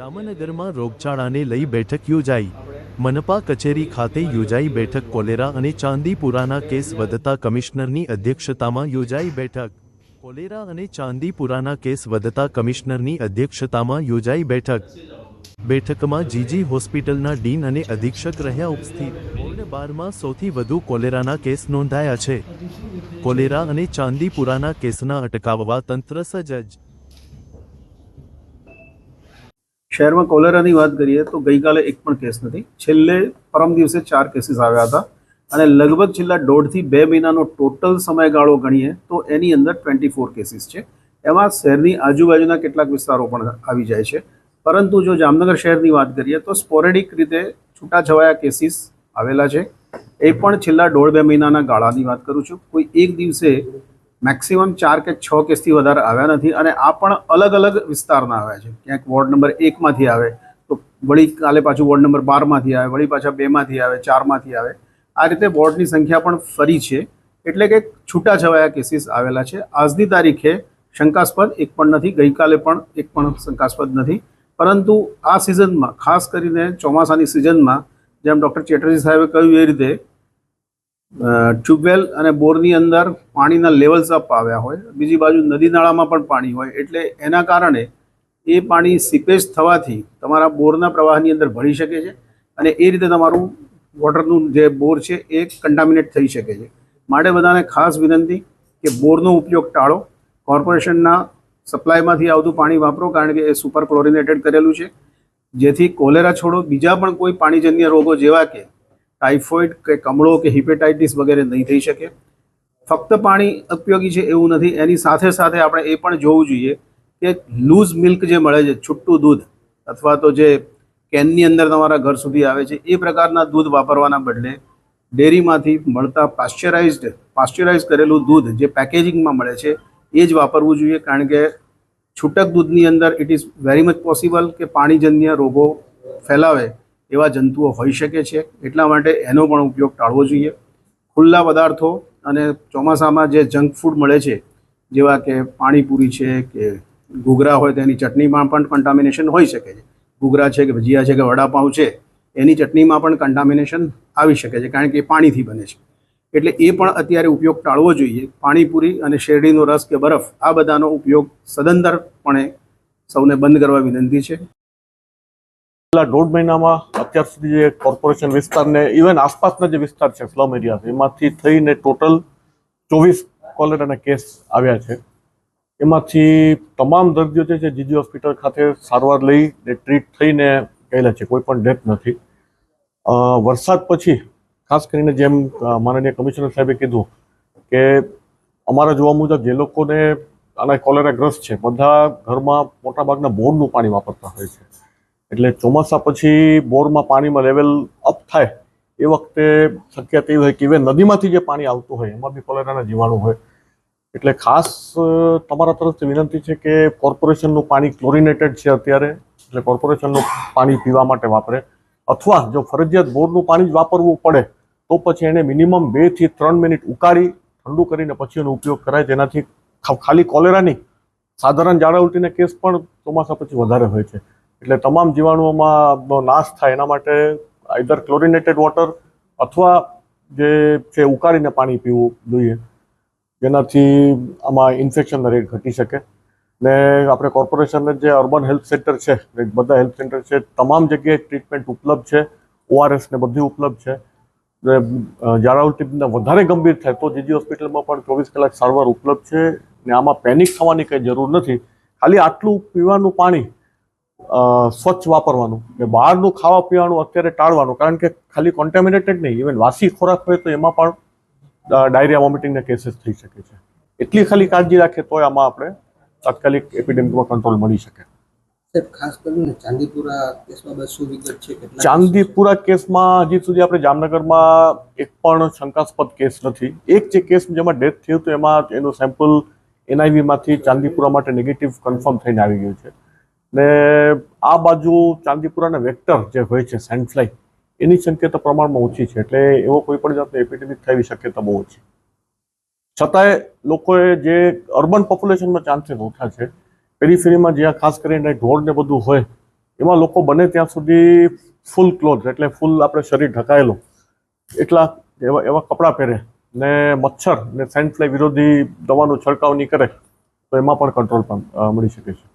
જામનગરમાં રોગચાળાને લઈ બેઠક યોજાઈ। મનપા કચેરી ખાતે યોજાઈ બેઠક। કોલેરા અને ચાંદીપુરાના કેસ વધતા કમિશનરની અધ્યક્ષતામાં યોજાઈ બેઠક। કોલેરા અને ચાંદીપુરાના કેસ વધતા કમિશનરની અધ્યક્ષતામાં યોજાઈ બેઠક। બેઠકમાં જીજી હોસ્પિટલના ડીન અને અધિક્ષક રહ્યા ઉપસ્થિત। વોર્ડ 12માં સૌથી વધુ કોલેરાના કેસ નોંધાયા છે। કોલેરા અને ચાંદીપુરાના કેસના અટકાવવા તંત્ર સજ્જ। शहर में कोलेरानी बात करिए तो गई काले एक पण केस नहीं। छेल्ले परम दिवसे 4 केसीस आव्या हता અને લગભગ છેલ્લા 1.5 થી 2 મહિનાનો ટોટલ સમયગાળો ગણીએ તો એની અંદર 24 કેસીસ છે। એમાં શહેરની આજુબાજુના કેટલાક વિસ્તારો પણ આવી જાય છે, પરંતુ જો જામનગર શહેરની વાત કરીએ તો સ્પોરેડિક રીતે છૂટાછવાયા કેસીસ આવેલા છે। એ પણ છેલ્લા 1.5-2 મહિનાના ગાળાની વાત કરું છું। કોઈ એક દિવસે મેક્સિમમ 4 કે 6 કેસથી વધારે આવ્યા નથી અને આ પણ અલગ અલગ વિસ્તારના આવ્યા છે। ક્યાંક વોર્ડ નંબર 1 માંથી આવે તો વળી કાલે પાછું વોર્ડ નંબર 12 માંથી આવે, વળી પાછા 2 માંથી આવે, 4 માંથી આવે। આ રીતે વોર્ડની સંખ્યા પણ ફરી છે, એટલે કે છૂટાછવાયા કેસીસ આવેલા છે। આજની તારીખે શંકાસ્પદ એક પણ નથી, ગઈકાલે પણ એક પણ શંકાસ્પદ નથી, પરંતુ આ સિઝનમાં ખાસ કરીને ચોમાસાની સિઝનમાં જેમ ડૉક્ટર ચેટર્જી સાહેબે કહ્યું એ રીતે ટ્યુબવેલ અને બોરની અંદર પાણીના લેવલ્સ અપ આવ્યા હોય, બીજી બાજુ નદી નાળામાં પણ પાણી હોય, એટલે એના કારણે એ પાણી સીપેજ થવાથી તમારા બોરના પ્રવાહની અંદર ભળી શકે છે અને એ રીતે તમારું વોટરનું જે બોર છે એ કન્ટામિનેટ થઈ શકે છે। માટે બધાને ખાસ વિનંતી કે બોરનો ઉપયોગ ટાળો। કોર્પોરેશનના સપ્લાયમાંથી આવતું પાણી વાપરો, કારણ કે એ સુપર ક્લોરિનેટેડ કરેલું છે, જેથી કોલેરા છોડો બીજા પણ કોઈ પાણીજન્ય રોગો જેવા કે टाइफॉइड के कमड़ो के हिपेटाइटिस वगैरह नहीं थी शके। फक्त पानी उपयोगी है एवं नहीं, एनी साथे साथे आपणे ए पण जोवुं जोईए कि लूज मिल्क जे मळे छे, छूटुं दूध अथवा तो जे केननी अंदर तमारा घर सुधी आवे छे ए प्रकारना दूध वापरवाना बदले डेरीमांथी मळता पास्चराइज करेलुं दूध जे पेकेजिंगमां मळे छे ए ज वापरवुं जोईए, कारण के छूटक दूधनी अंदर it is very much possible के पाणीजन्य रोगो फैलावे एवा जंतुओ होई शके छे, એટલા માટે એનો પણ ઉપયોગ ટાળવો જોઈએ। ખુલ્લા પદાર્થો અને ચોમાસામાં જે જંક ફૂડ મળે છે, જેવા કે પાણીપુરી છે કે ઘૂઘરા હોય તેની ચટણીમાં પણ કન્ટામિનેશન હોઈ શકે છે। ઘૂઘરા છે કે ભજીયા છે કે વડાપાઉં છે એની ચટણીમાં પણ કન્ટામિનેશન આવી શકે છે, કારણ કે એ પાણીથી બને છે। એટલે એ પણ અત્યારે ઉપયોગ ટાળવો જોઈએ। પાણીપુરી અને શેરડીનો રસ કે બરફ આ બધાનો ઉપયોગ સદંતરપણે સૌને બંધ કરવા વિનંતી છે। 1.5 મહિનામાં અત્યાર સુધી જે કોર્પોરેશન વિસ્તારને ઇવન આસપાસના જે વિસ્તાર છે સ્લમ એરિયા, એમાંથી થઈને ટોટલ 24 કોલેરાના કેસ આવ્યા છે। એમાંથી તમામ દર્દીઓ જે છે જીજી હોસ્પિટલ ખાતે સારવાર લઈને ટ્રીટ થઈને ગયેલા છે, કોઈ પણ ડેથ નથી। વરસાદ પછી ખાસ કરીને જેમ માનનીય કમિશનર સાહેબે કીધું કે અમારા જોવા મુજબ જે લોકોને આના કોલેરાગ્રસ્ત છે બધા ઘરમાં મોટાભાગના બોરનું પાણી વાપરતા હોય છે, એટલે ચોમાસા પછી બોરમાં પાણીમાં લેવલ અપ થાય એ વખતે શક્યતા એવી હોય કે ઇવન નદીમાંથી જે પાણી આવતું હોય એમાં બી કોલેરાના જીવાણુ હોય। એટલે ખાસ તમારા તરફથી વિનંતી છે કે કોર્પોરેશનનું પાણી ક્લોરિનેટેડ છે અત્યારે, એટલે કોર્પોરેશનનું પાણી પીવા માટે વાપરે, અથવા જો ફરજિયાત બોરનું પાણી જ વાપરવું પડે તો પછી એને મિનિમમ 2 થી 3 મિનિટ ઉકાળી ઠંડુ કરીને પછી એનો ઉપયોગ કરાય, જેનાથી ખાલી કોલેરાની સાધારણ ઝાડા ઉલટીના કેસ પણ ચોમાસા પછી વધારે હોય છે। એટલે તમામ જીવાણુઓમાંનો નાશ થાય એના માટે આઈધર ક્લોરિનેટેડ વોટર અથવા જે છે ઉકાળીને પાણી પીવું જોઈએ, જેનાથી આમાં ઇન્ફેક્શનનો રેટ ઘટી શકે। ને આપણે કોર્પોરેશનને જે અર્બન હેલ્થ સેન્ટર છે, બધા હેલ્થ સેન્ટર છે, તમામ જગ્યાએ ટ્રીટમેન્ટ ઉપલબ્ધ છે, ORS ને બધી ઉપલબ્ધ છે। ઝાડા ઉલટી વધારે ગંભીર થાય તો જીજી હોસ્પિટલમાં પણ 24 કલાક સારવાર ઉપલબ્ધ છે ને આમાં પેનિક થવાની કંઈ જરૂર નથી। ખાલી આટલું પીવાનું પાણી સ્વચ્છ વાપરવાનું ને બહારનું ખાવા પીવાનું અત્યારે ટાળવાનું, કારણ કે ખાલી કોન્ટેમિનેટેડ નહીં, ઇવન વાસી ખોરાક હોય તો એમાં પણ ડાયરિયા વોમિટિંગના કેસીસ થઈ શકે છે। એટલી ખાલી કાળજી રાખે તોય આમાં આપણે તાત્કાલિક એપિડેમિકમાં કંટ્રોલ મળી શકે। ખાસ કરીને ચાંદીપુરા કેસમાં શું વિગત છે? ચાંદીપુરા કેસમાં હજી સુધી આપણે જામનગરમાં એક પણ શંકાસ્પદ કેસ નથી। એક જે કેસ જેમાં ડેથ થયું હતું એમાં એનું સેમ્પલ NIV-માંથી ચાંદીપુરા માટે નેગેટિવ કન્ફર્મ થઈને આવી ગયું છે ને આ બાજુ ચાંદીપુરાના વેક્ટર જે હોય છે સેન્ડફ્લાય એની શક્યતા પ્રમાણમાં ઓછી છે, એટલે એવો કોઈ પણ જાતનો એપિડેમિક થવાની શક્યતા બહુ ઓછી। છતાંય લોકોએ જે અર્બન પોપ્યુલેશનમાં ચાન્સીસ ઓછા છે, પેરીફેરીમાં જ્યાં ખાસ કરીને ઢોર ને બધું હોય એમાં લોકો બને ત્યાં સુધી ફૂલ ક્લોથ એટલે ફૂલ આપણે શરીર ઢકાયેલું એટલા એવા કપડાં પહેરે ને મચ્છર ને સેન્ડ ફ્લાય વિરોધી દવાનો છંટકાવ નહીં કરે તો એમાં પણ કંટ્રોલ મળી શકે છે.